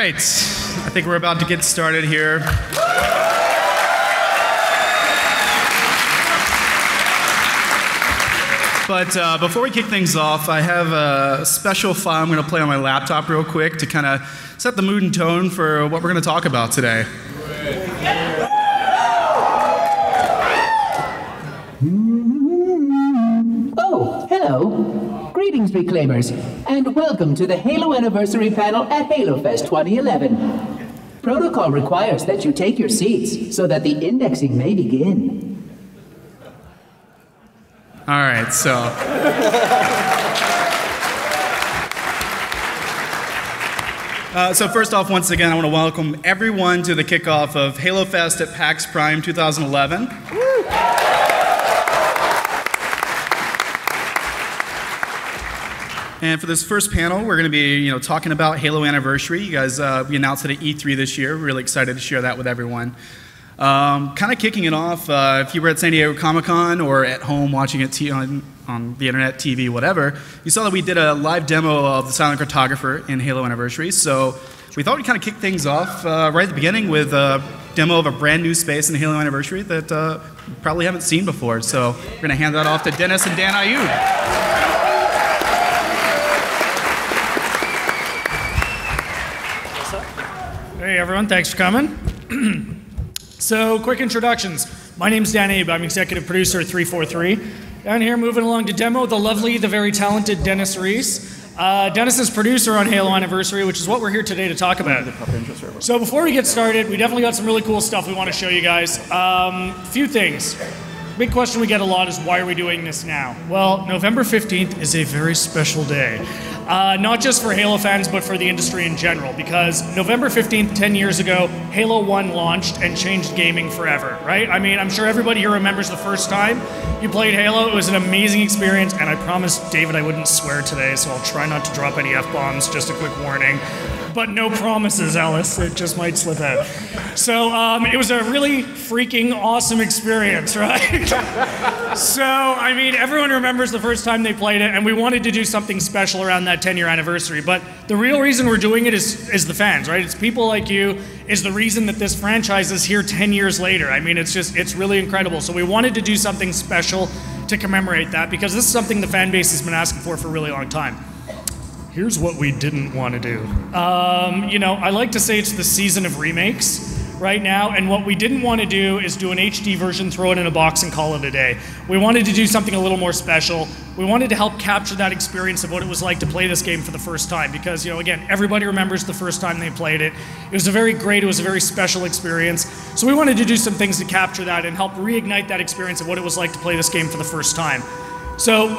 right, I think we're about to get started here. But before we kick things off, I have a special file I'm going to play on my laptop real quick to kind of set the mood and tone for what we're going to talk about today. Oh, hello. Greetings, Reclaimers, and welcome to the Halo Anniversary panel at HaloFest 2011. Protocol requires that you take your seats so that the indexing may begin. All right, so first off, once again, I want to welcome everyone to the kickoff of HaloFest at PAX Prime 2011. And for this first panel, we're going to be, talking about Halo Anniversary. You guys, we announced it at E3 this year. We're really excited to share that with everyone. Kind of kicking it off, if you were at San Diego Comic-Con or at home watching it on the internet, TV, whatever, you saw that we did a live demo of the Silent Cartographer in Halo Anniversary. So we thought we'd kind of kick things off right at the beginning with a demo of a brand new space in Halo Anniversary that you probably haven't seen before. So we're going to hand that off to Dennis and Dan Ayub. Hey everyone, thanks for coming. So, quick introductions. My name's Dan Abe, I'm executive producer at 343. Down here, moving along to demo, the lovely, the very talented Dennis Reese. Dennis is producer on Halo Anniversary, which is what we're here today to talk about. So before we get started, we definitely got some really cool stuff we want to show you guys. Few things. Big question we get a lot is, why are we doing this now? Well, November 15th is a very special day. Not just for Halo fans, but for the industry in general, because November 15th, 10 years ago, Halo 1 launched and changed gaming forever, right? I mean, I'm sure everybody here remembers the first time you played Halo. It was an amazing experience, and I promised David I wouldn't swear today, so I'll try not to drop any F-bombs, just a quick warning. But no promises, Ellis. It just might slip out. So it was a really freaking awesome experience, right? So, I mean, everyone remembers the first time they played it, and we wanted to do something special around that 10-year anniversary. But the real reason we're doing it is the fans, right? It's people like you is the reason that this franchise is here 10 years later. I mean, it's really incredible. So we wanted to do something special to commemorate that, because this is something the fan base has been asking for a really long time. Here's what we didn't want to do. I like to say it's the season of remakes right now, and what we didn't want to do is do an HD version, throw it in a box, and call it a day. We wanted to do something a little more special. We wanted to help capture that experience of what it was like to play this game for the first time, because, again, everybody remembers the first time they played it. It was a very special experience. So we wanted to do some things to capture that and help reignite that experience of what it was like to play this game for the first time. So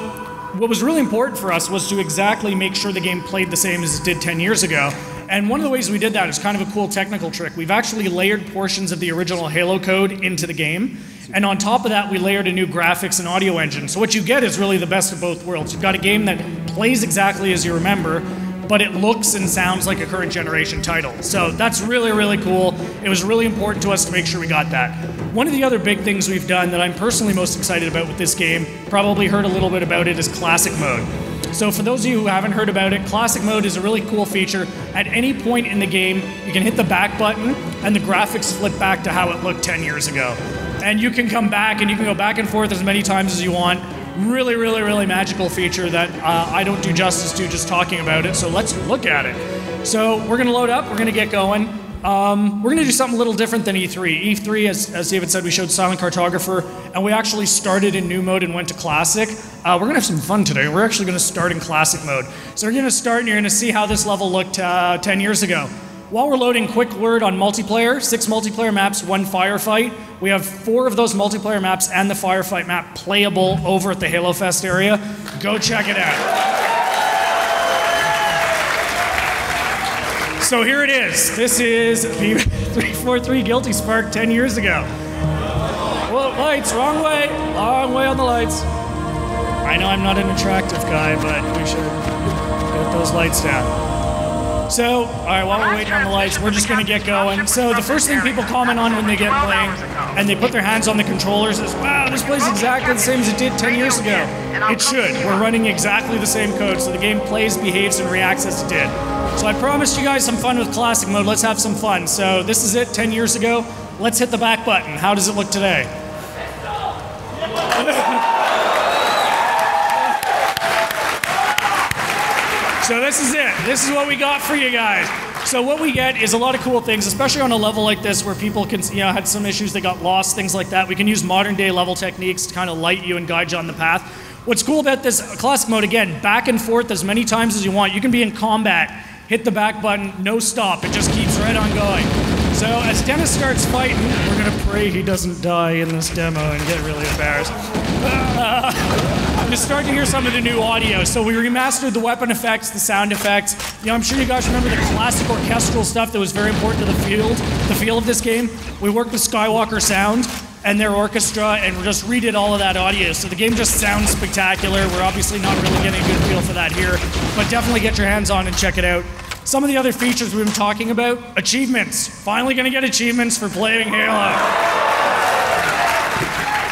what was really important for us was to exactly make sure the game played the same as it did 10 years ago. And one of the ways we did that is kind of a cool technical trick. We've actually layered portions of the original Halo code into the game. And on top of that, we layered a new graphics and audio engine. So what you get is really the best of both worlds. You've got a game that plays exactly as you remember, but it looks and sounds like a current generation title. So that's really cool. It was really important to us to make sure we got that. One of the other big things we've done that I'm personally most excited about with this game, probably heard a little bit about it, is Classic Mode. So for those of you who haven't heard about it, Classic Mode is a really cool feature. At any point in the game, you can hit the back button and the graphics flip back to how it looked 10 years ago. And you can come back and you can go back and forth as many times as you want. Really magical feature that I don't do justice to just talking about it, so let's look at it. So we're going to load up, we're going to get going. We're going to do something a little different than E3. E3, as David said, we showed Silent Cartographer, and we actually started in new mode and went to Classic. We're going to have some fun today. We're actually going to start in Classic mode. So we're going to start, and you're going to see how this level looked 10 years ago. While we're loading, quick word on multiplayer. 6 multiplayer maps, 1 firefight. We have 4 of those multiplayer maps and the firefight map playable over at the Halo Fest area. Go check it out. So here it is. This is the 343 Guilty Spark 10 years ago. Whoa, lights, wrong way on the lights. I know I'm not an attractive guy, but we should get those lights down. So, all right, while we're waiting on the lights, we're just going to get going. So the first thing people comment on when they get playing and they put their hands on the controllers and says, wow, this plays exactly the same as it did 10 years ago. It should. We're running exactly the same code, so the game plays, behaves, and reacts as it did. So I promised you guys some fun with classic mode. Let's have some fun. So this is it 10 years ago. Let's hit the back button. How does it look today? So this is it. This is what we got for you guys. So what we get is a lot of cool things, especially on a level like this where people can, had some issues, they got lost, things like that. We can use modern day level techniques to kind of light you and guide you on the path. What's cool about this classic mode, again, back and forth as many times as you want. You can be in combat, hit the back button, no stop. It just keeps right on going. So as Dennis starts fighting, we're going to pray he doesn't die in this demo and get really embarrassed. I'm just starting to hear some of the new audio. So we remastered the weapon effects, the sound effects. I'm sure you guys remember the classic orchestral stuff that was very important to the feel of this game. We worked with Skywalker Sound and their orchestra, and we just redid all of that audio. So the game just sounds spectacular. We're obviously not really getting a good feel for that here, but definitely get your hands on and check it out. Some of the other features we've been talking about, achievements. Finally gonna get achievements for playing Halo.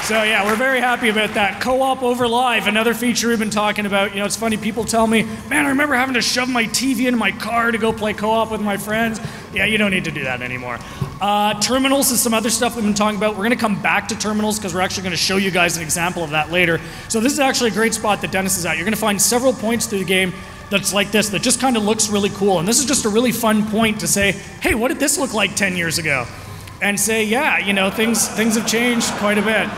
So yeah, we're very happy about that. Co-op over live, another feature we've been talking about. It's funny, people tell me, man, I remember having to shove my TV into my car to go play co-op with my friends. Yeah, you don't need to do that anymore. Terminals is some other stuff we've been talking about. We're gonna come back to terminals because we're actually gonna show you guys an example of that later. So this is actually a great spot that Dennis is at. You're gonna find several points through the game that's like this, that just kind of looks really cool. And this is just a really fun point to say, hey, what did this look like 10 years ago? And say, yeah, things have changed quite a bit.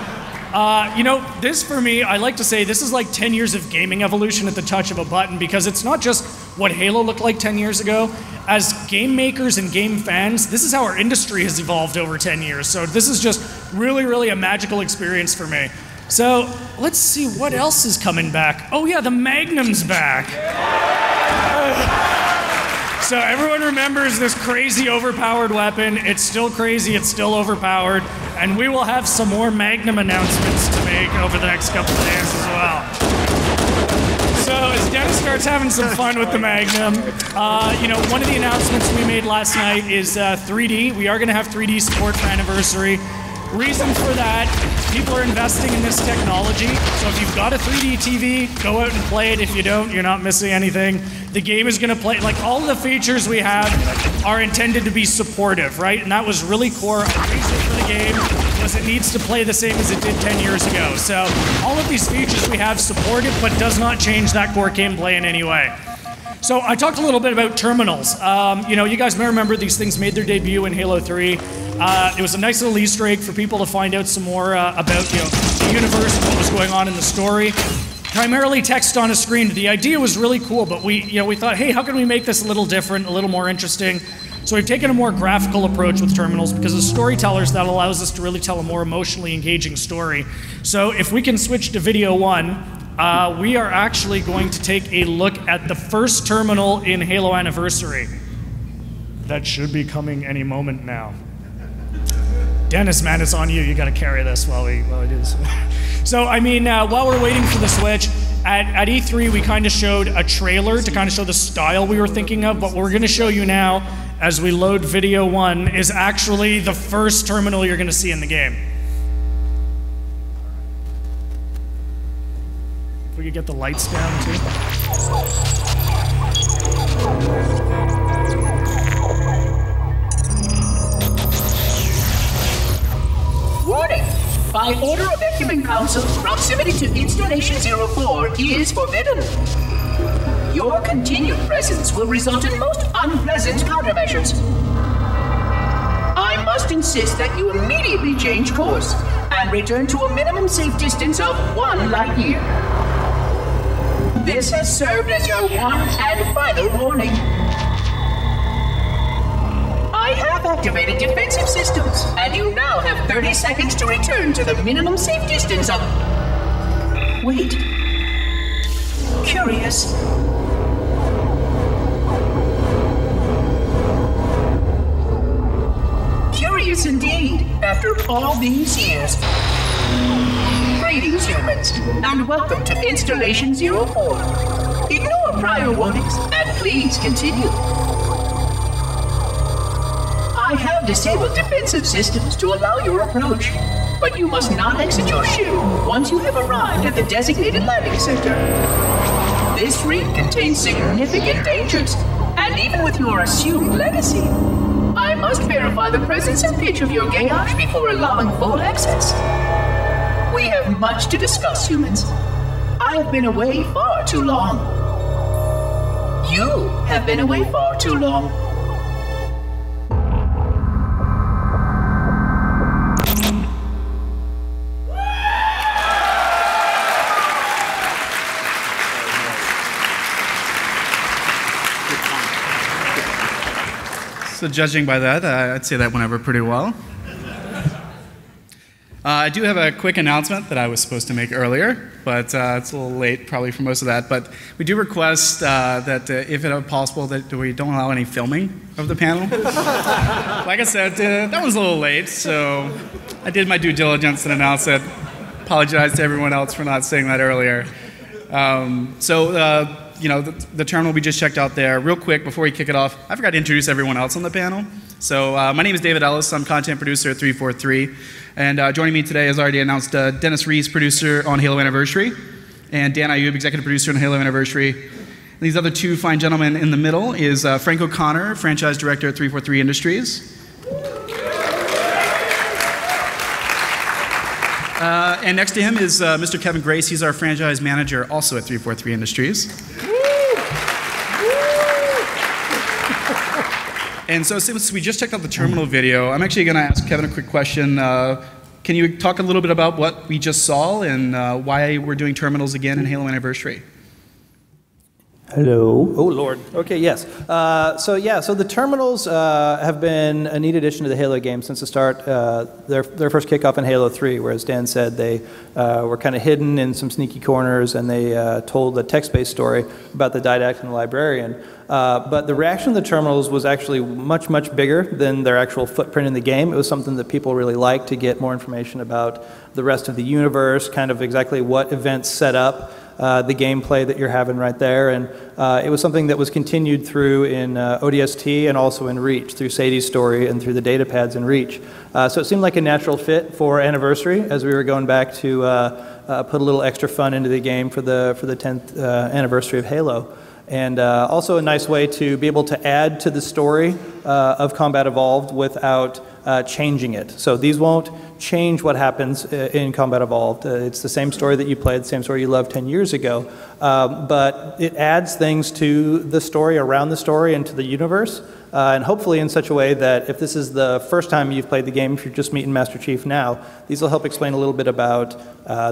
This for me, I like to say this is like 10 years of gaming evolution at the touch of a button, because it's not just what Halo looked like 10 years ago. As game makers and game fans, this is how our industry has evolved over 10 years. So this is just really, really a magical experience for me. So let's see what else is coming back. Oh yeah, the Magnum's back. So everyone remembers this crazy overpowered weapon. It's still crazy, it's still overpowered, and we will have some more Magnum announcements to make over the next couple of days as well. So as Dennis starts having some fun with the Magnum, one of the announcements we made last night is 3D. We are gonna have 3D support for Anniversary. Reason for that, people are investing in this technology. So if you've got a 3D TV, go out and play it. If you don't, you're not missing anything. The game is gonna play, like all the features we have are intended to be supportive, right? And that was really core reason for the game, was it needs to play the same as it did 10 years ago. So all of these features we have support it, but does not change that core gameplay in any way. So I talked a little bit about terminals. You guys may remember these things made their debut in Halo 3. It was a nice little Easter egg for people to find out some more about the universe and what was going on in the story. Primarily text on a screen. The idea was really cool, but we thought, hey, how can we make this a little different, a little more interesting? So we've taken a more graphical approach with terminals, because as storytellers, that allows us to really tell a more emotionally engaging story. So if we can switch to video 1, we are actually going to take a look at the first terminal in Halo Anniversary. That should be coming any moment now. Dennis, man, it's on you. You got to carry this while we do this. So, while we're waiting for the switch, at E3 we kind of showed a trailer to kind of show the style we were thinking of, but what we're going to show you now, as we load video 1, is actually the first terminal you're going to see in the game. If we could get the lights down, too. Warning! By order of Ecumen Council, proximity to Installation 04 is forbidden. Your continued presence will result in most unpleasant countermeasures. I must insist that you immediately change course and return to a minimum safe distance of 1 light year. This has served as your one and final warning. I have activated defensive systems, and you now have 30 seconds to return to the minimum safe distance of... Wait. Curious. Curious indeed, after all these years. Greetings, humans, and welcome to Installation 04. Ignore prior warnings, and please continue. I I have disabled defensive systems to allow your approach, but you must not exit your ship once you have arrived at the designated landing center. This ring contains significant dangers, and even with your assumed legacy, I must verify the presence and pitch of your gauge before allowing full access. We have much to discuss, humans. I have been away far too long. You have been away far too long. So judging by that, I'd say that went over pretty well. I do have a quick announcement that I was supposed to make earlier, but it's a little late probably for most of that. But we do request that if it possible, that we don't allow any filming of the panel. Like I said, that was a little late, so I did my due diligence and announced it. Apologize to everyone else for not saying that earlier. You know, the terminal we just checked out there. Real quick, before we kick it off, I forgot to introduce everyone else on the panel. So my name is David Ellis. I'm content producer at 343. And joining me today, as already announced, Dennis Reese, producer on Halo Anniversary, and Dan Ayub, executive producer on Halo Anniversary. And these other two fine gentlemen in the middle is Frank O'Connor, franchise director at 343 Industries. And next to him is Mr. Kevin Grace. He's our franchise manager, also at 343 Industries. And so since we just checked out the terminal video, I'm actually going to ask Kevin a quick question. Can you talk a little bit about what we just saw and why we're doing terminals again in Halo Anniversary? Hello. Oh, Lord. Okay, yes. So the terminals have been a neat addition to the Halo game since the start. Their first kickoff in Halo 3, where, as Dan said, they were kind of hidden in some sneaky corners, and they told a text-based story about the Didact and the Librarian. But the reaction of the terminals was actually much, much bigger than their actual footprint in the game. It was something that people really liked to get more information about the rest of the universe, kind of exactly what events set up the gameplay that you're having right there. And it was something that was continued through in ODST and also in Reach, through Sadie's story and through the data pads in Reach. So it seemed like a natural fit for Anniversary as we were going back to put a little extra fun into the game for the 10th anniversary of Halo. And also a nice way to be able to add to the story of Combat Evolved without changing it. So these won't change what happens in Combat Evolved. It's the same story that you played, the same story you loved 10 years ago, but it adds things to the story, around the story, and to the universe, and hopefully in such a way that if this is the first time you've played the game, if you're just meeting Master Chief now, these will help explain a little bit about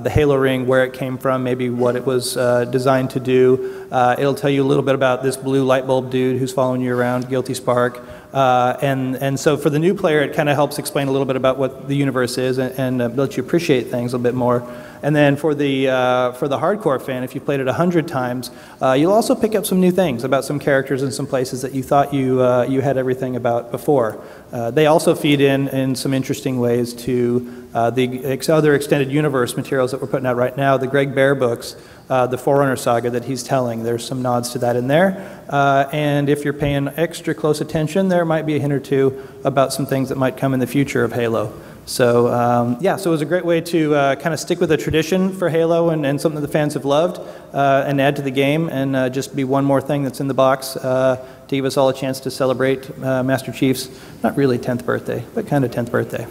the Halo ring, where it came from, maybe what it was designed to do. It'll tell you a little bit about this blue light bulb dude who's following you around, Guilty Spark. And so for the new player, it kind of helps explain a little bit about what the universe is and let you appreciate things a bit more. And then for the hardcore fan, if you played it 100 times, you'll also pick up some new things about some characters and some places that you thought you had everything about before. They also feed in some interesting ways to the other extended universe materials that we're putting out right now, the Greg Bear books, the Forerunner saga that he's telling. There's some nods to that in there. And if you're paying extra close attention, there might be a hint or two about some things that might come in the future of Halo. So so it was a great way to kind of stick with a tradition for Halo and something that the fans have loved and add to the game and just be one more thing that's in the box to give us all a chance to celebrate Master Chief's, not really 10th birthday, but kind of 10th birthday.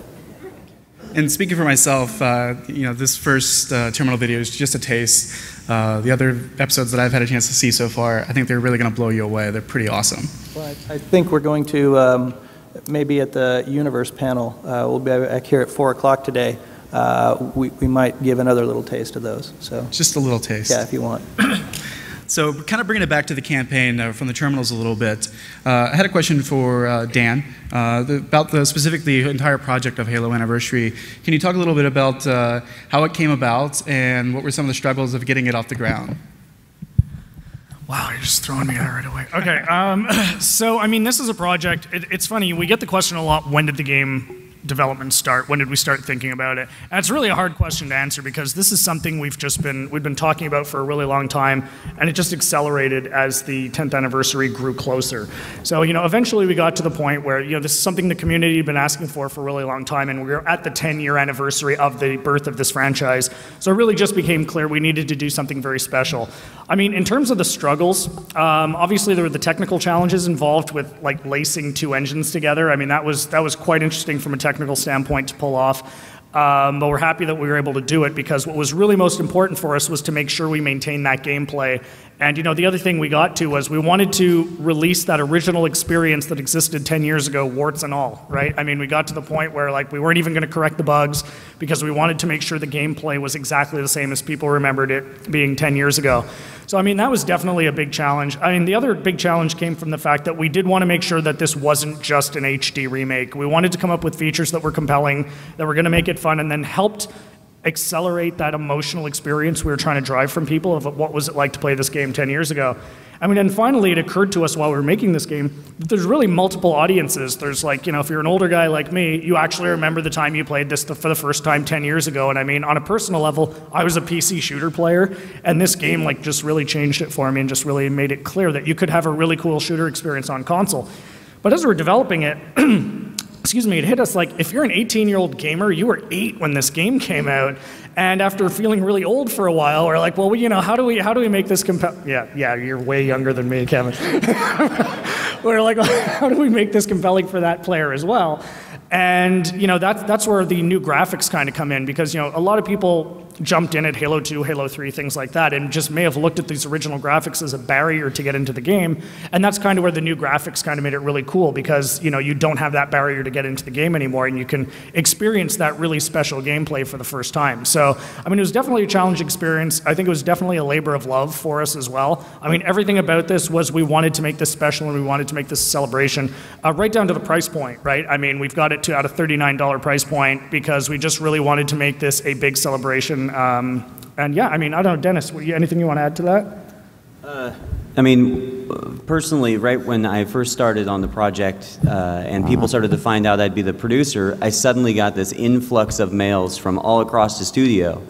And speaking for myself, this first terminal video is just a taste. The other episodes that I've had a chance to see so far, I think they're really going to blow you away. They're pretty awesome. Well, I think we're going to maybe at the Universe panel, we'll be back here at 4 o'clock today. We might give another little taste of those. So just a little taste. Yeah, if you want. So kind of bringing it back to the campaign from the terminals a little bit, I had a question for Dan about specifically the entire project of Halo Anniversary. Can you talk a little bit about how it came about and what were some of the struggles of getting it off the ground? Wow, you're just throwing me out right away. Okay, so I mean, this is a project. It's funny, we get the question a lot, when did the game development start? When did we start thinking about it? And it's really a hard question to answer because this is something we've been talking about for a really long time, and it just accelerated as the 10th anniversary grew closer. So, eventually we got to the point where, this is something the community had been asking for a really long time, and we were at the 10-year anniversary of the birth of this franchise. So it really just became clear we needed to do something very special. I mean, in terms of the struggles, obviously there were the technical challenges involved with like lacing two engines together. I mean, that was quite interesting from a technical standpoint to pull off. But we're happy that we were able to do it because what was really most important for us was to make sure we maintained that gameplay. And the other thing we got to was we wanted to release that original experience that existed 10 years ago, warts and all, right? I mean, we got to the point where like we weren't even going to correct the bugs because we wanted to make sure the gameplay was exactly the same as people remembered it being 10 years ago. So, I mean, that was definitely a big challenge. I mean, the other big challenge came from the fact that we did want to make sure that this wasn't just an HD remake. We wanted to come up with features that were compelling, that were going to make it fun, and then helped accelerate that emotional experience we were trying to drive from people of what was it like to play this game 10 years ago. I mean, and finally it occurred to us while we were making this game that there's really multiple audiences. There's like, if you're an older guy like me, you actually remember the time you played this for the first time 10 years ago. And I mean, on a personal level, I was a PC shooter player, and this game like just really changed it for me and just really made it clear that you could have a really cool shooter experience on console. But as we were developing it, excuse me, it hit us like, if you're an 18-year-old gamer, you were 8 when this game came out, and after feeling really old for a while, we're like, well, how do we make this compelling? Yeah, you're way younger than me, Kevin. We're like, how do we make this compelling for that player as well? And that's where the new graphics kind of come in, because a lot of people jumped in at Halo 2, Halo 3, things like that, and just may have looked at these original graphics as a barrier to get into the game. And that's kind of where the new graphics kind of made it really cool, because you don't have that barrier to get into the game anymore, and you can experience that really special gameplay for the first time. So, I mean, it was definitely a challenging experience. I think it was definitely a labor of love for us as well. I mean, everything about this was we wanted to make this special, and we wanted to make this a celebration, right down to the price point, right? I mean, we've got it to at a $39 price point because we just really wanted to make this a big celebration. And yeah, I mean, I don't know, Dennis, anything you want to add to that? I mean, personally, right when I first started on the project and people started to find out I'd be the producer, I suddenly got this influx of mails from all across the studio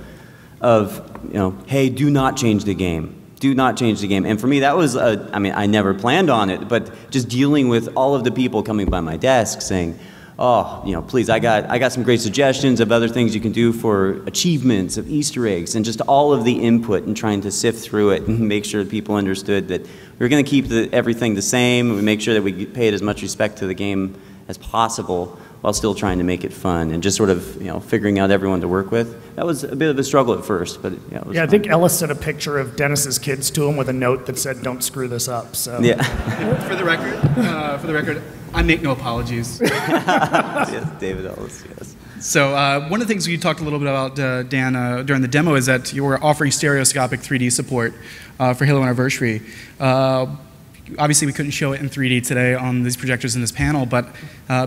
of, hey, do not change the game. Do not change the game. And for me, that was, I mean, I never planned on it, but just dealing with all of the people coming by my desk saying, oh, please, I got some great suggestions of other things you can do for achievements, of Easter eggs, and just all of the input and trying to sift through it and make sure that people understood that we were going to keep everything the same. We make sure that we paid as much respect to the game as possible while still trying to make it fun and just sort of, figuring out everyone to work with. That was a bit of a struggle at first, but yeah, it was fun. I think Ellis sent a picture of Dennis's kids to him with a note that said, "Don't screw this up." So yeah. For the record, I make no apologies. Yes, David Ellis, yes. So one of the things we talked a little bit about, Dan, during the demo is that you were offering stereoscopic 3D support for Halo Anniversary. Obviously, we couldn't show it in 3D today on these projectors in this panel, but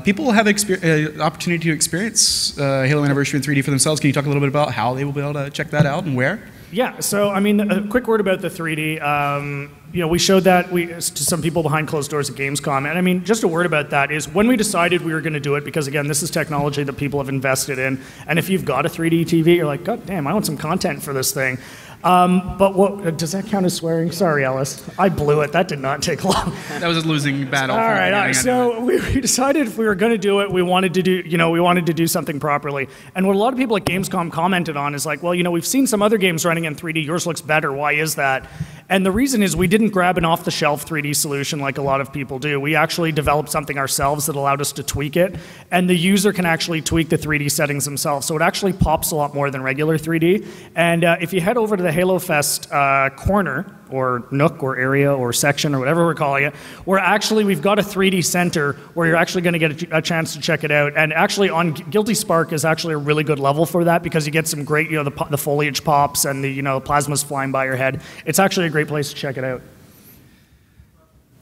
people will have opportunity to experience Halo Anniversary in 3D for themselves. Can you talk a little bit about how they will be able to check that out and where? Yeah, so I mean, a quick word about the 3D. We showed that to some people behind closed doors at Gamescom, and I mean, just a word about that is when we decided we were going to do it, because again, this is technology that people have invested in, and if you've got a 3D TV, you're like, God damn, I want some content for this thing. But what does that count as swearing? Sorry, Ellis, I blew it. That did not take long. That was a losing battle. All right. So we decided if we were going to do it, we wanted to do something properly. And what a lot of people at Gamescom commented on is like, well, we've seen some other games running in 3D. Yours looks better. Why is that? And the reason is we didn't grab an off-the-shelf 3D solution like a lot of people do. We actually developed something ourselves that allowed us to tweak it, and the user can actually tweak the 3D settings themselves. So it actually pops a lot more than regular 3D. And if you head over to the Halo Fest corner, or nook, or area, or section, or whatever we're calling it, we've got a 3D center where you're actually going to get a chance to check it out. And actually on Guilty Spark is actually a really good level for that, because you get some great, the foliage pops and the, plasmas flying by your head. It's actually a great place to check it out.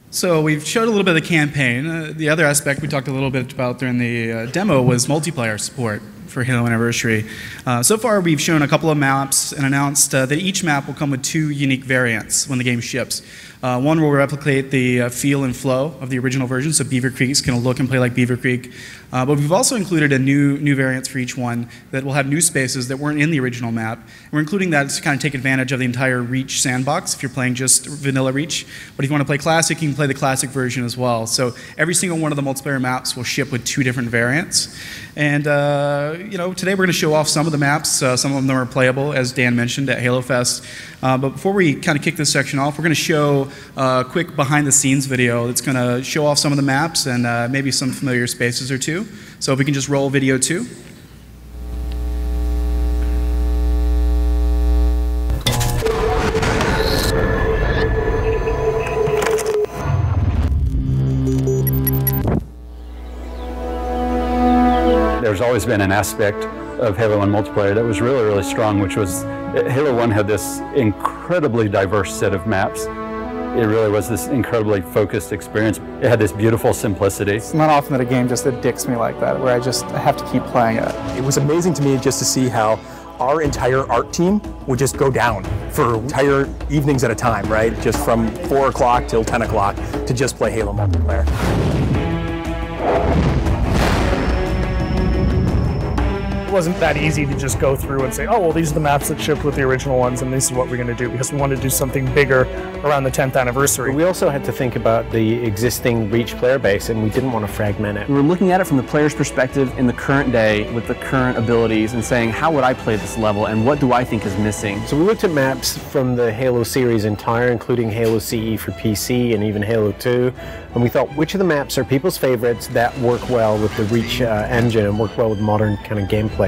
So we've showed a little bit of the campaign. The other aspect we talked a little bit about during the demo was multiplayer support for Halo Anniversary. So far, we've shown a couple of maps and announced that each map will come with 2 unique variants when the game ships. One will replicate the feel and flow of the original version, so Beaver Creek is going to look and play like Beaver Creek. But we've also included a new variants for each one that will have new spaces that weren't in the original map. And we're including that to kind of take advantage of the entire Reach sandbox if you're playing just vanilla Reach. But if you want to play Classic, you can play the Classic version as well. So every single one of the multiplayer maps will ship with 2 different variants. And today we're going to show off some of the maps. Some of them are playable, as Dan mentioned, at Halo Fest. But before we kind of kick this section off, we're going to show a quick behind-the-scenes video that's going to show off some of the maps and maybe some familiar spaces or two. So if we can just roll video 2. There's always been an aspect of Halo 1 multiplayer that was really, really strong, which was Halo 1 had this incredibly diverse set of maps. It really was this incredibly focused experience. It had this beautiful simplicity. It's not often that a game just addicts me like that, where I have to keep playing it. It was amazing to me just to see how our entire art team would just go down for entire evenings at a time, right? Just from 4 o'clock till 10 o'clock to just play Halo multiplayer. It wasn't that easy to just go through and say, oh, well, these are the maps that shipped with the original ones, and this is what we're going to do, because we wanted to do something bigger around the 10th anniversary. We also had to think about the existing Reach player base, and we didn't want to fragment it. We were looking at it from the player's perspective in the current day with the current abilities and saying, how would I play this level, and what do I think is missing? So we looked at maps from the Halo series entire, including Halo CE for PC and even Halo 2, and we thought, which of the maps are people's favorites that work well with the Reach engine and work well with modern kind of gameplay?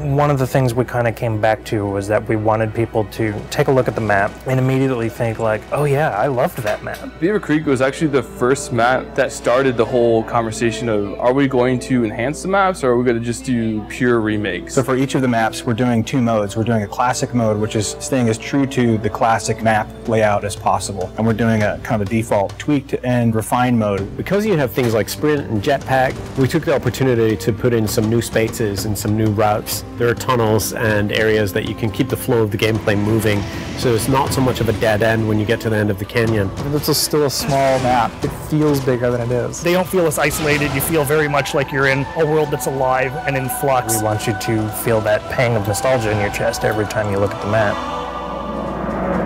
One of the things we kind of came back to was that we wanted people to take a look at the map and immediately think like, oh yeah, I loved that map. Beaver Creek was actually the first map that started the whole conversation of, are we going to enhance the maps or are we going to just do pure remakes? So for each of the maps, we're doing 2 modes. We're doing a classic mode, which is staying as true to the classic map layout as possible. And we're doing a kind of a default tweaked and refined mode. Because you have things like sprint and jetpack, we took the opportunity to put in some new spaces and some new routes. There are tunnels and areas that you can keep the flow of the gameplay moving, so it's not so much of a dead end when you get to the end of the canyon. It's still a small map. It feels bigger than it is. They don't feel as isolated. You feel very much like you're in a world that's alive and in flux. We want you to feel that pang of nostalgia in your chest every time you look at the map.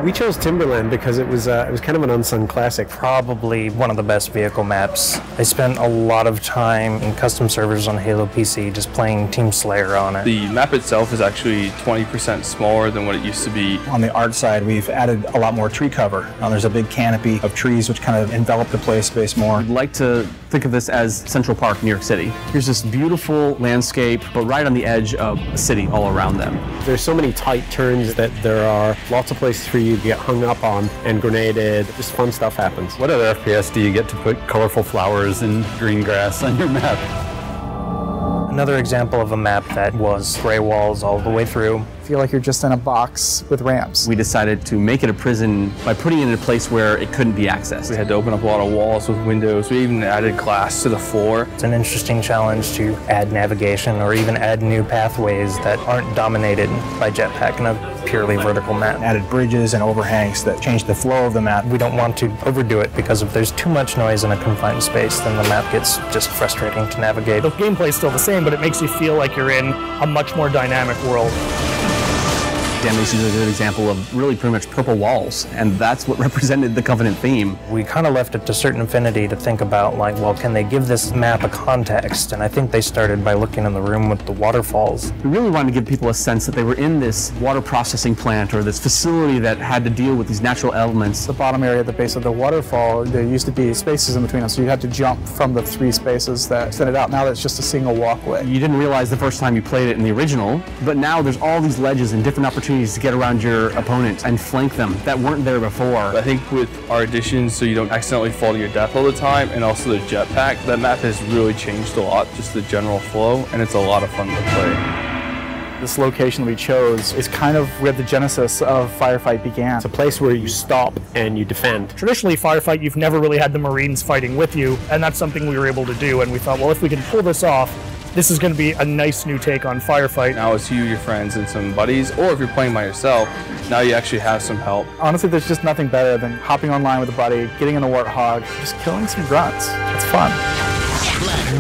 We chose Timberland because it was kind of an unsung classic. Probably one of the best vehicle maps. I spent a lot of time in custom servers on Halo PC just playing Team Slayer on it. The map itself is actually 20% smaller than what it used to be. On the art side, we've added a lot more tree cover. There's a big canopy of trees which kind of envelop the play space more. I'd like to think of this as Central Park, New York City. Here's this beautiful landscape, but right on the edge of a city all around them. There's so many tight turns that there are lots of places for you to get hung up on and grenaded. Just fun stuff happens. What other FPS do you get to put colorful flowers and green grass on your map? Another example of a map that was gray walls all the way through. Feel like you're just in a box with ramps. We decided to make it a prison by putting it in a place where it couldn't be accessed. We had to open up a lot of walls with windows. We even added glass to the floor. It's an interesting challenge to add navigation or even add new pathways that aren't dominated by jetpack in a purely vertical map. Added bridges and overhangs that change the flow of the map. We don't want to overdo it because if there's too much noise in a confined space, then the map gets just frustrating to navigate. The gameplay's still the same, but it makes you feel like you're in a much more dynamic world. This is a good example of really pretty much purple walls, and that's what represented the Covenant theme. We kind of left it to certain affinity to think about, like, well, can they give this map a context? And I think they started by looking in the room with the waterfalls. We really wanted to give people a sense that they were in this water processing plant or this facility that had to deal with these natural elements. The bottom area at the base of the waterfall, there used to be spaces in between them, so you had to jump from the 3 spaces that extended out. Now it's just a single walkway. You didn't realize the first time you played it in the original, but now there's all these ledges and different opportunities to get around your opponent and flank them that weren't there before. I think with our additions, so you don't accidentally fall to your death all the time, and also the jetpack, that map has really changed a lot, just the general flow, and it's a lot of fun to play. This location we chose is kind of where the genesis of Firefight began. It's a place where you stop and you defend. Traditionally, Firefight, you've never really had the Marines fighting with you, and that's something we were able to do, and we thought, well, if we can pull this off, this is going to be a nice new take on Firefight. Now it's you, your friends, and some buddies, or if you're playing by yourself, now you actually have some help. Honestly, there's just nothing better than hopping online with a buddy, getting in a Warthog, just killing some grunts. It's fun.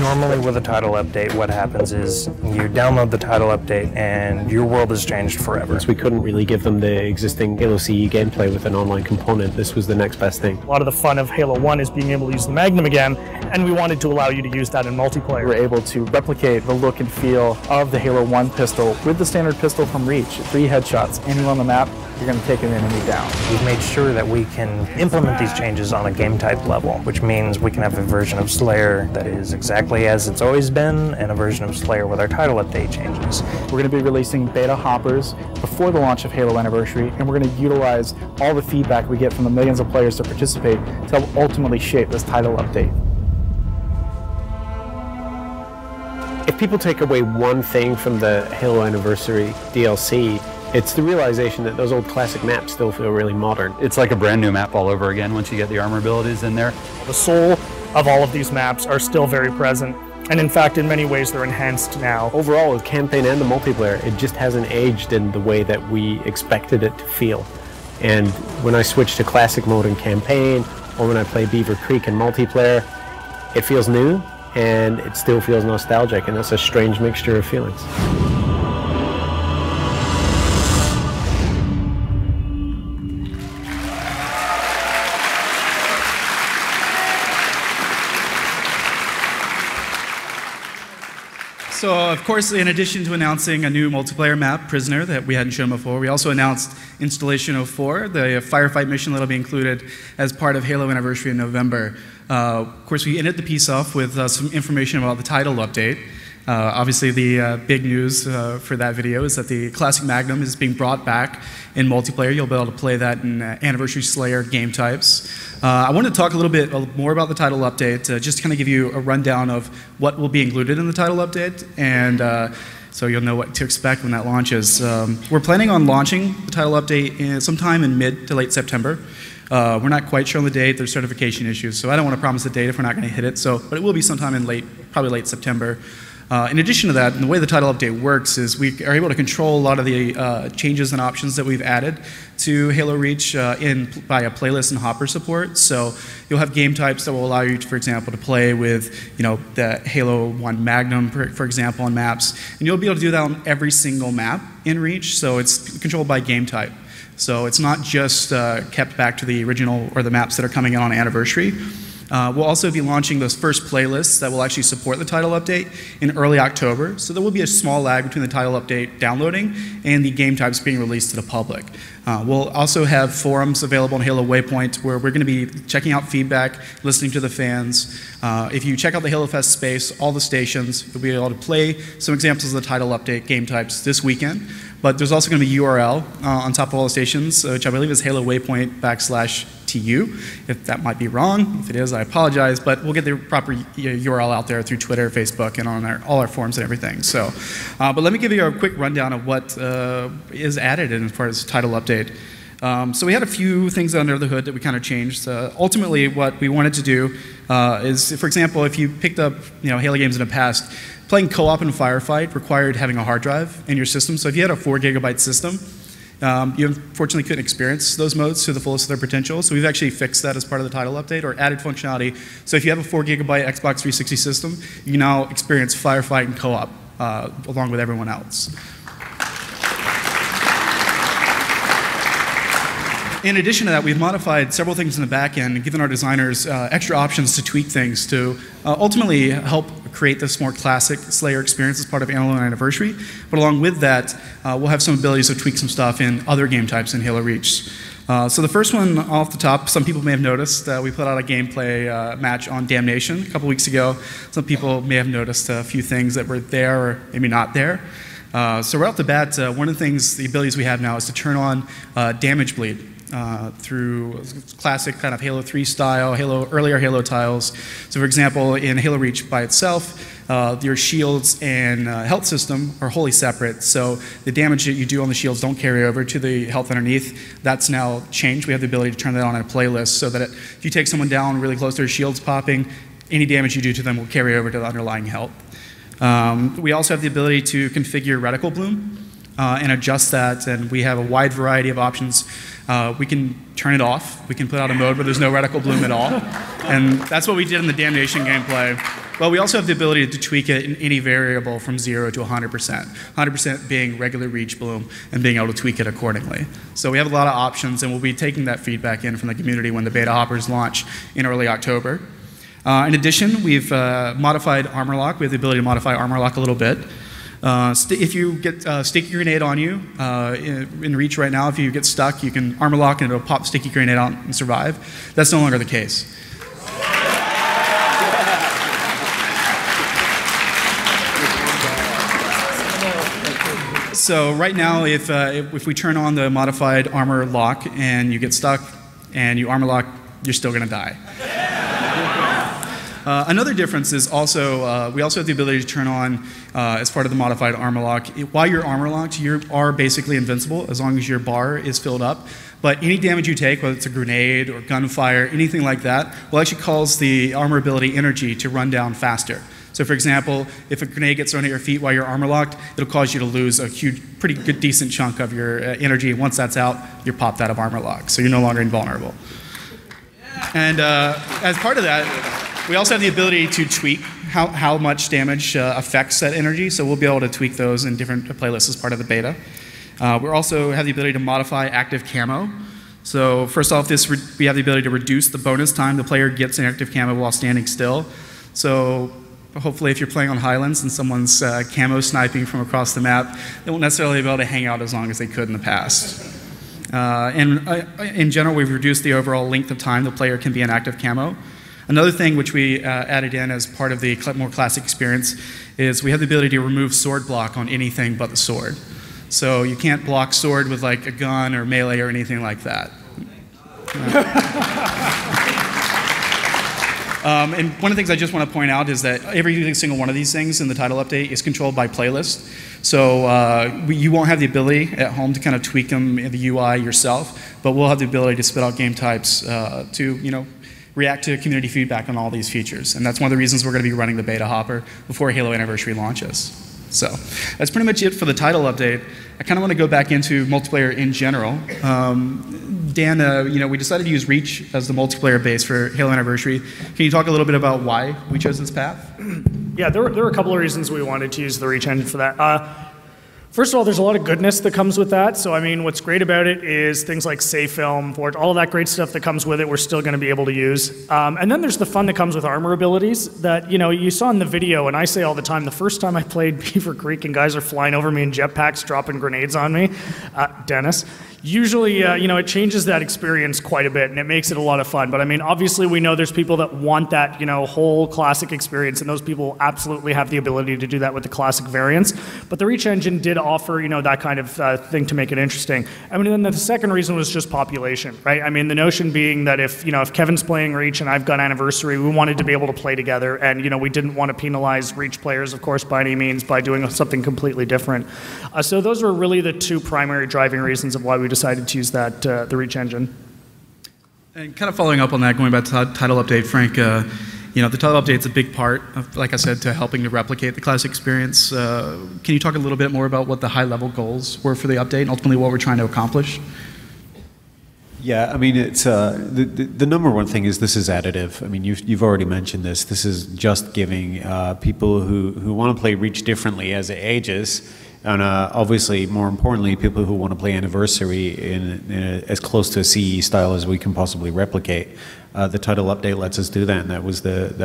Normally with a title update, what happens is you download the title update and your world has changed forever. Since we couldn't really give them the existing Halo CE gameplay with an online component, this was the next best thing. A lot of the fun of Halo 1 is being able to use the Magnum again, and we wanted to allow you to use that in multiplayer. We're able to replicate the look and feel of the Halo 1 pistol with the standard pistol from Reach. 3 headshots. Anywhere on the map, you're going to take an enemy down. We've made sure that we can implement these changes on a game type level, which means we can have a version of Slayer that is exactly as it's always been, and a version of Slayer with our title update changes. We're going to be releasing beta hoppers before the launch of Halo Anniversary, and we're going to utilize all the feedback we get from the millions of players to participate to help ultimately shape this title update. If people take away one thing from the Halo Anniversary DLC, it's the realization that those old classic maps still feel really modern. It's like a brand new map all over again once you get the armor abilities in there. The soul of all of these maps are still very present, and in fact, in many ways, they're enhanced now. Overall, the campaign and the multiplayer, it just hasn't aged in the way that we expected it to feel. And when I switch to classic mode in campaign, or when I play Beaver Creek in multiplayer, it feels new, and it still feels nostalgic, and that's a strange mixture of feelings. So, of course, in addition to announcing a new multiplayer map, Prisoner, that we hadn't shown before, we also announced Installation 04, the firefight mission that will be included as part of Halo Anniversary in November. Of course, we ended the piece off with some information about the title update. Obviously, the big news for that video is that the Classic Magnum is being brought back in multiplayer. You'll be able to play that in Anniversary Slayer game types. I wanted to talk a little bit more about the title update, just to kind of give you a rundown of what will be included in the title update, and so you'll know what to expect when that launches. We're planning on launching the title update sometime in mid to late September. We're not quite sure on the date. There's certification issues, so I don't want to promise a date if we're not going to hit it. But it will be sometime in probably late September. In addition to that, the way the title update works is we are able to control a lot of the changes and options that we've added to Halo Reach via playlist and hopper support. So you'll have game types that will allow you, for example, to play with the Halo 1 Magnum, for example, on maps. And you'll be able to do that on every single map in Reach, so it's controlled by game type. So it's not just kept back to the original or the maps that are coming out on Anniversary. We'll also be launching those first playlists that will actually support the title update in early October. So there will be a small lag between the title update downloading and the game types being released to the public. We'll also have forums available on Halo Waypoint where we're going to be checking out feedback, listening to the fans. If you check out the Halo Fest space, all the stations, you'll be able to play some examples of the title update game types this weekend. But there's also going to be URL on top of all the stations, which I believe is Halo Waypoint /TU. If that might be wrong, if it is, I apologize. But we'll get the proper URL out there through Twitter, Facebook, and on all our forums and everything. So, but let me give you a quick rundown of what is added as far as title update. So we had a few things under the hood that we kind of changed. Ultimately, what we wanted to do is, for example, if you picked up Halo games in the past, playing co-op in Firefight required having a hard drive in your system. So if you had a 4 GB system, you unfortunately couldn't experience those modes to the fullest of their potential. So we've actually fixed that as part of the title update, or added functionality. So if you have a 4 GB Xbox 360 system, you can now experience Firefight and co-op along with everyone else. In addition to that, we've modified several things in the back end and given our designers extra options to tweak things to ultimately help create this more classic Slayer experience as part of Halo Anniversary. But along with that, we'll have some abilities to tweak some stuff in other game types in Halo Reach. So the first one off the top, some people may have noticed, we put out a gameplay match on Damnation a couple weeks ago. Some people may have noticed a few things that were there or maybe not there. So right off the bat, one of the things, the abilities we have now is to turn on damage bleed. Through classic kind of Halo 3 style, earlier Halo tiles. So for example, in Halo Reach by itself, your shields and health system are wholly separate. So the damage that you do on the shields don't carry over to the health underneath. That's now changed. We have the ability to turn that on in a playlist so that if you take someone down really close to their shields popping, any damage you do to them will carry over to the underlying health. We also have the ability to configure reticle bloom and adjust that, and we have a wide variety of options. We can turn it off. We can put out a mode where there's no reticle bloom at all, and that's what we did in the Damnation gameplay. Well, we also have the ability to tweak it in any variable from 0 to 100%. 100% being regular reach bloom and being able to tweak it accordingly. So we have a lot of options, and we'll be taking that feedback in from the community when the beta hoppers launch in early October. In addition, we've modified armor lock. We have the ability to modify armor lock a little bit. If you get sticky grenade on you in reach right now, if you get stuck, you can armor lock and it'll pop sticky grenade out and survive. That's no longer the case. So right now, if we turn on the modified armor lock and you get stuck and you armor lock, you're still going to die. Another difference is also, we also have the ability to turn on, as part of the modified armor lock, while you're armor locked, you are basically invincible as long as your bar is filled up. But any damage you take, whether it's a grenade or gunfire, anything like that, will actually cause the armor ability energy to run down faster. So for example, if a grenade gets thrown at your feet while you're armor locked, it'll cause you to lose a huge, pretty good, decent chunk of your energy. Once that's out, you're popped out of armor lock, so you're no longer invulnerable. And as part of that, we also have the ability to tweak how much damage affects that energy, so we'll be able to tweak those in different playlists as part of the beta. We also have the ability to modify active camo. So first off, we have the ability to reduce the bonus time the player gets in active camo while standing still. So hopefully if you're playing on Highlands and someone's camo sniping from across the map, they won't necessarily be able to hang out as long as they could in the past. In general, we've reduced the overall length of time the player can be in active camo. Another thing which we added in as part of the more classic experience is we have the ability to remove sword block on anything but the sword. So you can't block sword with like a gun or melee or anything like that. And one of the things I just want to point out is that every single one of these things in the title update is controlled by playlist. So you won't have the ability at home to kind of tweak them in the UI yourself, but we'll have the ability to spit out game types to react to community feedback on all these features. And that's one of the reasons we're going to be running the beta hopper before Halo Anniversary launches. So that's pretty much it for the title update. I kind of want to go back into multiplayer in general. Dan, we decided to use Reach as the multiplayer base for Halo Anniversary. Can you talk a little bit about why we chose this path? Yeah, there were a couple of reasons we wanted to use the Reach engine for that. First of all, there's a lot of goodness that comes with that. So, I mean, what's great about it is things like save film, Forge, all of that great stuff that comes with it, we're still going to be able to use. And then there's the fun that comes with armor abilities that, you saw in the video, and I say all the time, the first time I played Beaver Creek and guys are flying over me in jetpacks, dropping grenades on me, Dennis, usually, it changes that experience quite a bit, and it makes it a lot of fun. But I mean, obviously, we know there's people that want that, whole classic experience, and those people absolutely have the ability to do that with the classic variants. But the Reach engine did offer, that kind of thing to make it interesting. I mean, then the second reason was just population, right? I mean, the notion being that if Kevin's playing Reach and I've got Anniversary, we wanted to be able to play together, and we didn't want to penalize Reach players, of course, by any means, by doing something completely different. So those were really the two primary driving reasons of why we decided to use that the Reach engine. And kind of following up on that, going back to the title update, Frank, the title update's a big part of, like I said, to helping to replicate the classic experience. Can you talk a little bit more about what the high-level goals were for the update and ultimately what we're trying to accomplish? Yeah, I mean, it's the number one thing is this is additive. I mean, you've already mentioned this. This is just giving people who want to play Reach differently as it ages, and obviously, more importantly, people who want to play Anniversary in as close to a CE style as we can possibly replicate. The title update lets us do that, and that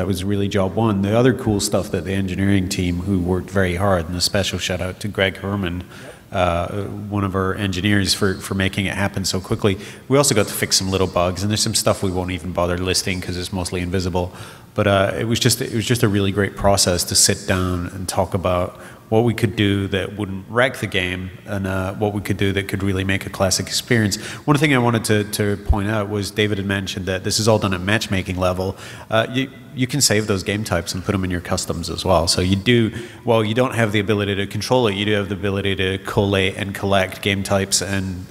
was really job one. The other cool stuff that the engineering team, who worked very hard, and a special shout out to Greg Herman, one of our engineers, for making it happen so quickly. We also got to fix some little bugs, and there's some stuff we won't even bother listing because it's mostly invisible. But it was just a really great process to sit down and talk about what we could do that wouldn't wreck the game, and what we could do that could really make a classic experience. One thing I wanted to point out was David had mentioned that this is all done at matchmaking level. You can save those game types and put them in your customs as well. So while you don't have the ability to control it, you do have the ability to collate and collect game types and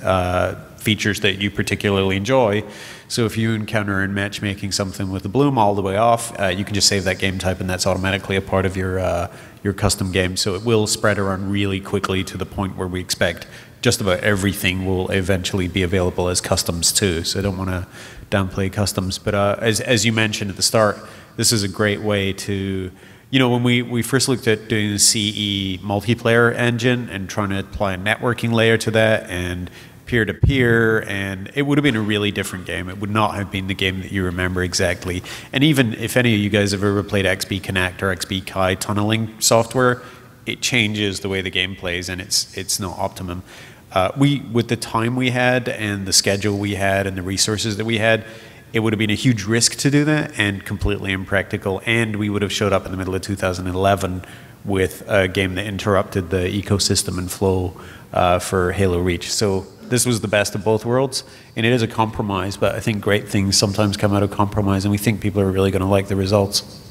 features that you particularly enjoy. So if you encounter in matchmaking something with the bloom all the way off, you can just save that game type, and that's automatically a part of your custom game. So it will spread around really quickly to the point where we expect just about everything will eventually be available as customs too. So I don't want to downplay customs, but as you mentioned at the start, this is a great way to, when we first looked at doing the CE multiplayer engine and trying to apply a networking layer to that and peer-to-peer, and it would have been a really different game. It would not have been the game that you remember exactly. And even if any of you guys have ever played XP Connect or XP Kai tunneling software, it changes the way the game plays, and it's not optimum. With the time we had and the schedule we had and the resources that we had, it would have been a huge risk to do that and completely impractical, and we would have showed up in the middle of 2011 with a game that interrupted the ecosystem and flow for Halo Reach. So this was the best of both worlds, and it is a compromise, but I think great things sometimes come out of compromise, and we think people are really going to like the results.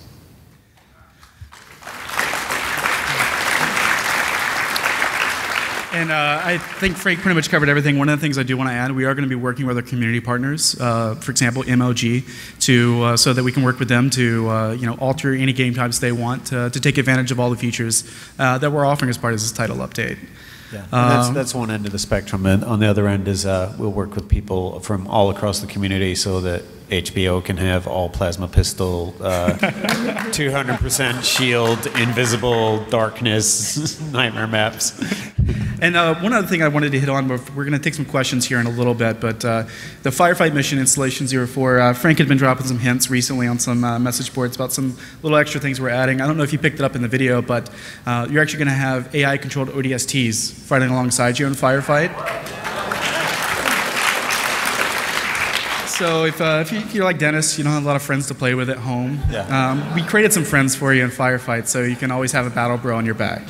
And I think Frank pretty much covered everything. One of the things I do want to add, we are going to be working with our community partners, for example, MLG, so that we can work with them to alter any game types they want to take advantage of all the features that we're offering as part of this title update. Yeah, and that's one end of the spectrum, and on the other end is we'll work with people from all across the community so that HBO can have all plasma pistol, 200% shield, invisible, darkness, nightmare maps. And one other thing I wanted to hit on, we're going to take some questions here in a little bit, but the Firefight Mission Installation 04, Frank had been dropping some hints recently on some message boards about some little extra things we're adding. I don't know if you picked it up in the video, but you're actually going to have AI-controlled ODSTs fighting alongside you in Firefight. So if you're like Dennis, you don't have a lot of friends to play with at home, we created some friends for you in Firefight, so you can always have a battle bro on your back.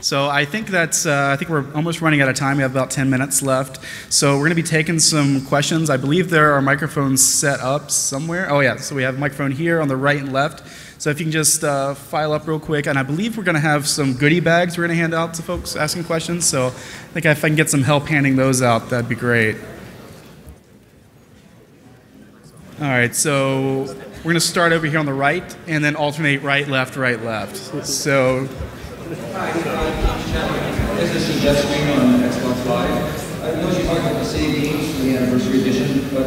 So I think we're almost running out of time. We have about 10 minutes left. So we're going to be taking some questions. I believe there are microphones set up somewhere. Oh yeah, so we have a microphone here on the right and left. So if you can just file up real quick. And I believe we're going to have some goodie bags we're going to hand out to folks asking questions. So I think if I can get some help handing those out, that'd be great. All right, so we're going to start over here on the right and then alternate right, left, right, left. So. As a suggestion on Xbox Live, I know you talked about the save games for the anniversary edition, but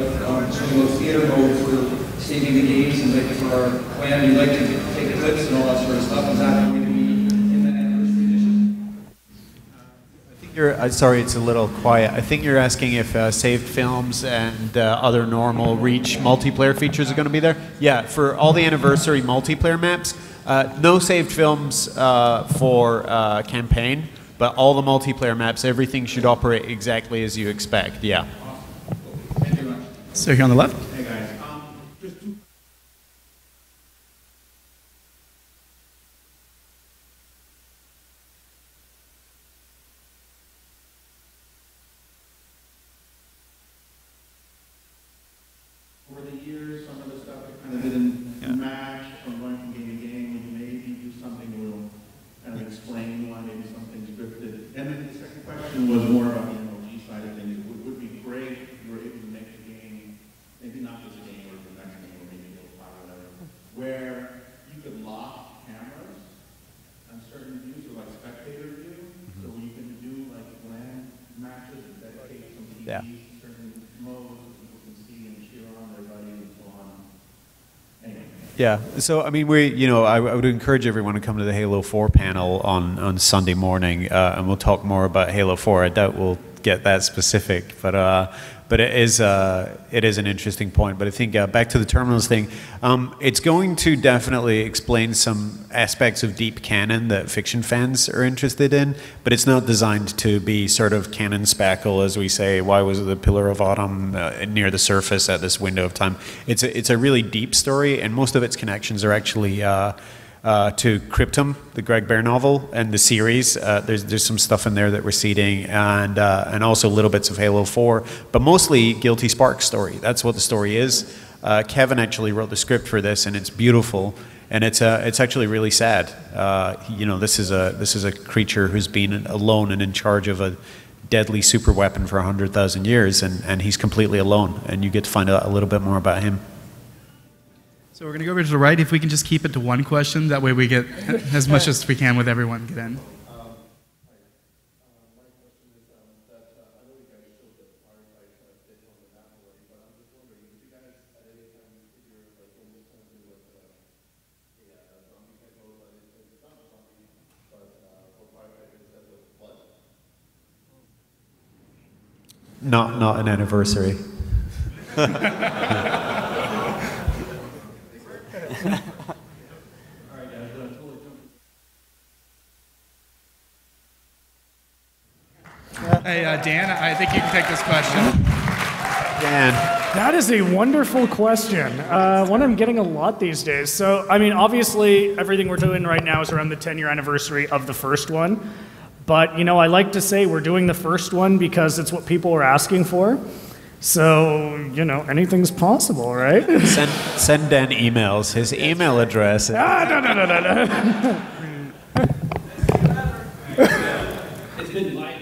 some of those theater mode for saving the games and like for our plan, you'd like to take clips and all that sort of stuff. Is that going to be in the anniversary edition? I think sorry, it's a little quiet. I think you're asking if saved films and other normal Reach multiplayer features are going to be there. Yeah, for all the anniversary multiplayer maps. No saved films for campaign, but all the multiplayer maps, everything should operate exactly as you expect, yeah. Thank you very much. So here on the left. Hey guys, just two. Over the years, some of the stuff that kind of didn't match from going from game to game, would you maybe do something that will kind of explain why maybe something's scripted? And then the second question was more about the MLG side of things. It would be great if you were able to make a game, maybe not just a game or the next game or maybe a little file or whatever, where you could lock cameras on certain views or like spectator view, so you can do like land matches and dedicate some TVs to certain modes that people can see and cheer on their buddy and so on. Anyway. Yeah, so I mean, I would encourage everyone to come to the Halo 4 panel on Sunday morning, and we'll talk more about Halo 4. I doubt we'll get that specific, but it is an interesting point. But I think back to the terminals thing, it's going to definitely explain some aspects of deep canon that fiction fans are interested in, but it's not designed to be sort of canon spackle, as we say. Why was the Pillar of Autumn near the surface at this window of time? It's a really deep story, and most of its connections are actually to Cryptum, the Greg Bear novel, and the series. There's some stuff in there that we're seeding, and also little bits of Halo 4, but mostly Guilty Spark's story. That's what the story is. Kevin actually wrote the script for this, and it's beautiful, and it's actually really sad. This is a creature who's been alone and in charge of a deadly super weapon for 100,000 years, and he's completely alone, and you get to find out a little bit more about him. So we're going to go over to the right. If we can just keep it to one question, that way we get as much as we can with everyone get in. Not an anniversary. Hey, Dan, I think you can take this question. Dan. That is a wonderful question. One I'm getting a lot these days. So, I mean, obviously, everything we're doing right now is around the 10-year anniversary of the first one. But, you know, I like to say we're doing the first one because it's what people are asking for. So, you know, anything's possible, right? Send Dan emails. His email address. No. It's been light.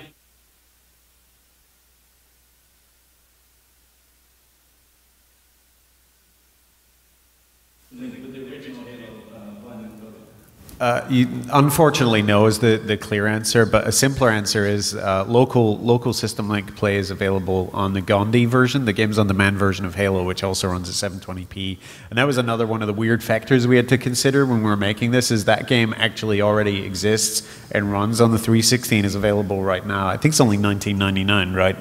Unfortunately, no is the clear answer, but a simpler answer is local system link play is available on the Gandhi version, the games on demand version of Halo, which also runs at 720p. And that was another one of the weird factors we had to consider when we were making this, is that game actually already exists and runs on the 360 and is available right now. I think it's only $19.99, right?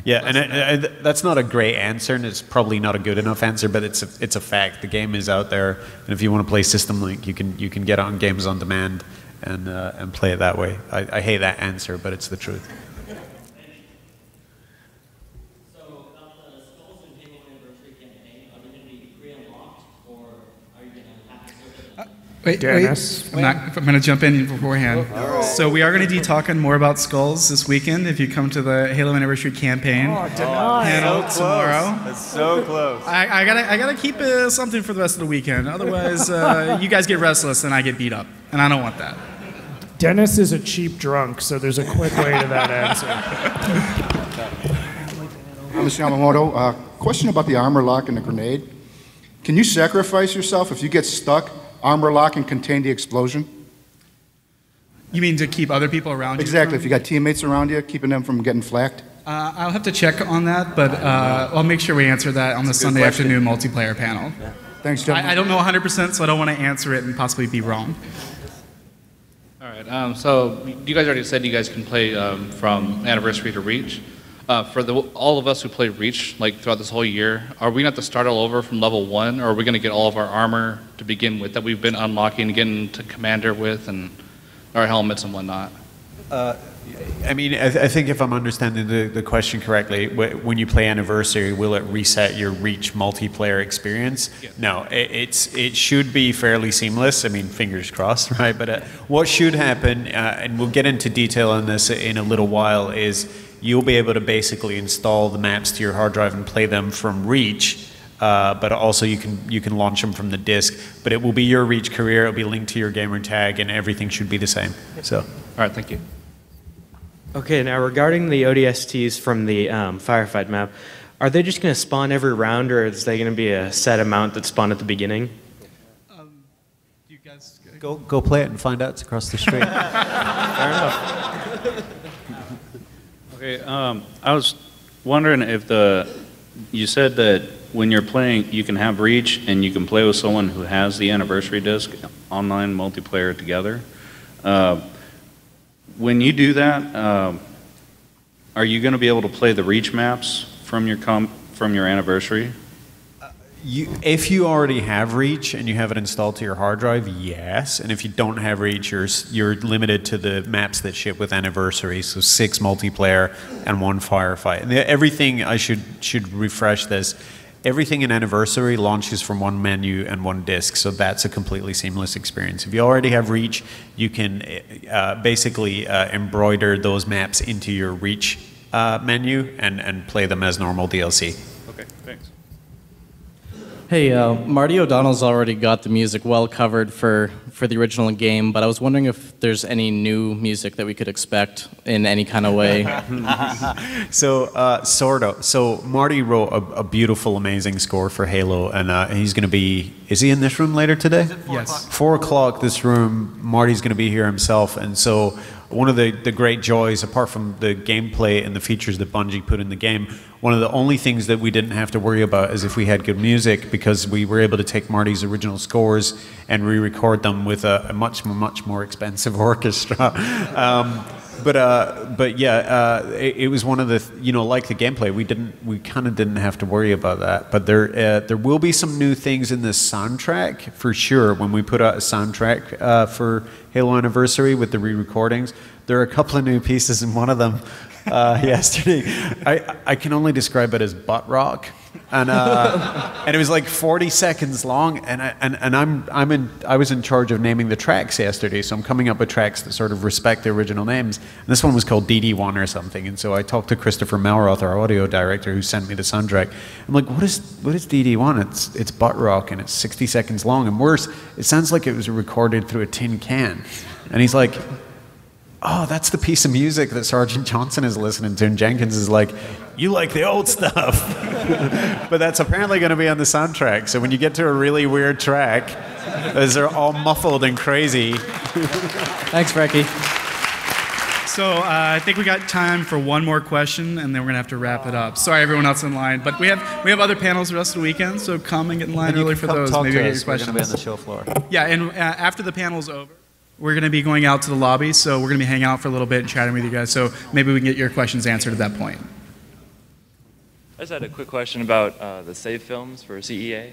Yeah, and that's not a great answer, and it's probably not a good enough answer, but it's a fact. The game is out there, and if you want to play System Link, you can get it on Games on Demand and play it that way. I hate that answer, but it's the truth. Wait, Dennis. I'm going to jump in beforehand. Right. So we are going to be talking more about skulls this weekend if you come to the Halo Anniversary campaign panel tomorrow. That's so close. I gotta keep something for the rest of the weekend. Otherwise, you guys get restless and I get beat up, and I don't want that. Dennis is a cheap drunk, so there's a quick way to that answer. Mr. Yamamoto, question about the armor lock and the grenade. Can you sacrifice yourself if you get stuck? Armor lock and contain the explosion? You mean to keep other people around you? Exactly. If you got teammates around you, keeping them from getting flaked? I'll have to check on that, but I'll make sure we answer that on the Sunday afternoon multiplayer panel. Yeah. Thanks, gentlemen. I don't know 100%, so I don't want to answer it and possibly be wrong. All right. So you guys already said you guys can play from Anniversary to Reach. For all of us who play Reach like throughout this whole year, are we going to have to start all over from level 1, or are we going to get all of our armor to begin with that we've been unlocking and getting to Commander with, and our helmets and whatnot? I mean, I think if I'm understanding the question correctly, when you play Anniversary, will it reset your Reach multiplayer experience? Yes. No, it should be fairly seamless. I mean, fingers crossed, right? But what should happen, and we'll get into detail on this in a little while, is you'll be able to basically install the maps to your hard drive and play them from Reach, but also you can launch them from the disk. But it will be your Reach career, it'll be linked to your gamer tag, and everything should be the same. So, all right, thank you. Okay, now regarding the ODSTs from the Firefight map, are they just going to spawn every round, or is there going to be a set amount that spawn at the beginning? You guys go play it and find out. It's across the street. Fair enough. Okay, I was wondering if you said that when you're playing, you can have Reach and you can play with someone who has the Anniversary disc, online multiplayer together. When you do that, are you going to be able to play the Reach maps from your Anniversary? If you already have Reach and you have it installed to your hard drive, yes. And if you don't have Reach, you're limited to the maps that ship with Anniversary, so 6 multiplayer and 1 firefight. And everything, I should refresh this, everything in Anniversary launches from 1 menu and 1 disk, so that's a completely seamless experience. If you already have Reach, you can basically embroider those maps into your Reach menu and play them as normal DLC. Okay, thanks. Hey, Marty O'Donnell's already got the music well covered for the original game, but I was wondering if there's any new music that we could expect in any kind of way. So, sort of. So, Marty wrote a beautiful, amazing score for Halo, and he's going to be. Is he in this room later today? Yes. 4 o'clock, this room. Marty's going to be here himself, and so one of the great joys, apart from the gameplay and the features that Bungie put in the game, one of the only things that we didn't have to worry about is if we had good music, because we were able to take Marty's original scores and re-record them with a much more expensive orchestra. But yeah, it was one of the, like the gameplay, we kind of didn't have to worry about that. But there will be some new things in the soundtrack for sure. When we put out a soundtrack for Halo Anniversary with the re-recordings, there are a couple of new pieces, and one of them yesterday, I can only describe it as butt rock. And it was like 40 seconds long, and I was in charge of naming the tracks yesterday, so I'm coming up with tracks that sort of respect the original names. And this one was called DD1 or something, and so I talked to Christopher Melroth, our audio director, who sent me the soundtrack. I'm like, what is DD1? It's butt rock, and it's 60 seconds long, and worse, it sounds like it was recorded through a tin can. And he's like, oh, that's the piece of music that Sergeant Johnson is listening to. And Jenkins is like, you like the old stuff. But that's apparently going to be on the soundtrack. So when you get to a really weird track, those are all muffled and crazy. Thanks, Frankie. So I think we got time for one more question, and then we're going to have to wrap it up. Sorry, everyone else in line. But we have other panels the rest of the weekend, so come and get in line early for those. Maybe get your questions. We're going to be on the show floor. Yeah, and after the panel's over, we're going to be going out to the lobby, so we're going to be hanging out for a little bit and chatting with you guys, so maybe we can get your questions answered at that point. I just had a quick question about the save films for CEA.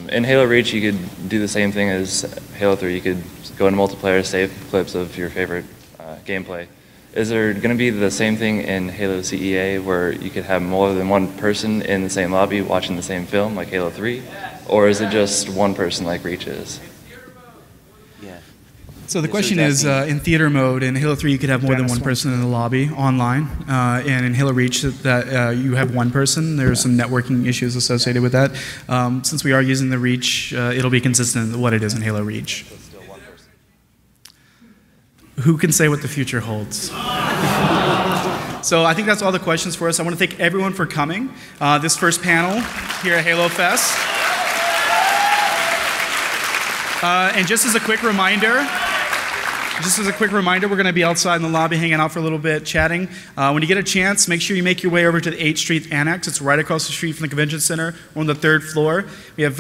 In Halo Reach, you could do the same thing as Halo 3. You could go into multiplayer, save clips of your favorite gameplay. Is there going to be the same thing in Halo CEA where you could have more than one person in the same lobby watching the same film, like Halo 3? Or is it just one person like Reach is? So the question is, in theater mode, in Halo 3 you could have more than one person in the lobby online, and in Halo Reach that you have one person. There's some networking issues associated with that. Since we are using the Reach, it'll be consistent with what it is in Halo Reach. Who can say what the future holds? So I think that's all the questions for us. I want to thank everyone for coming. This first panel here at Halo Fest. And just as a quick reminder, we're going to be outside in the lobby hanging out for a little bit, chatting. When you get a chance, make sure you make your way over to the 8th Street Annex. It's right across the street from the Convention Center. We're on the 3rd floor. We have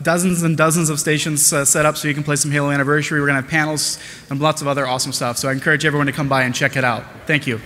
dozens and dozens of stations set up so you can play some Halo Anniversary. We're going to have panels and lots of other awesome stuff. So I encourage everyone to come by and check it out. Thank you.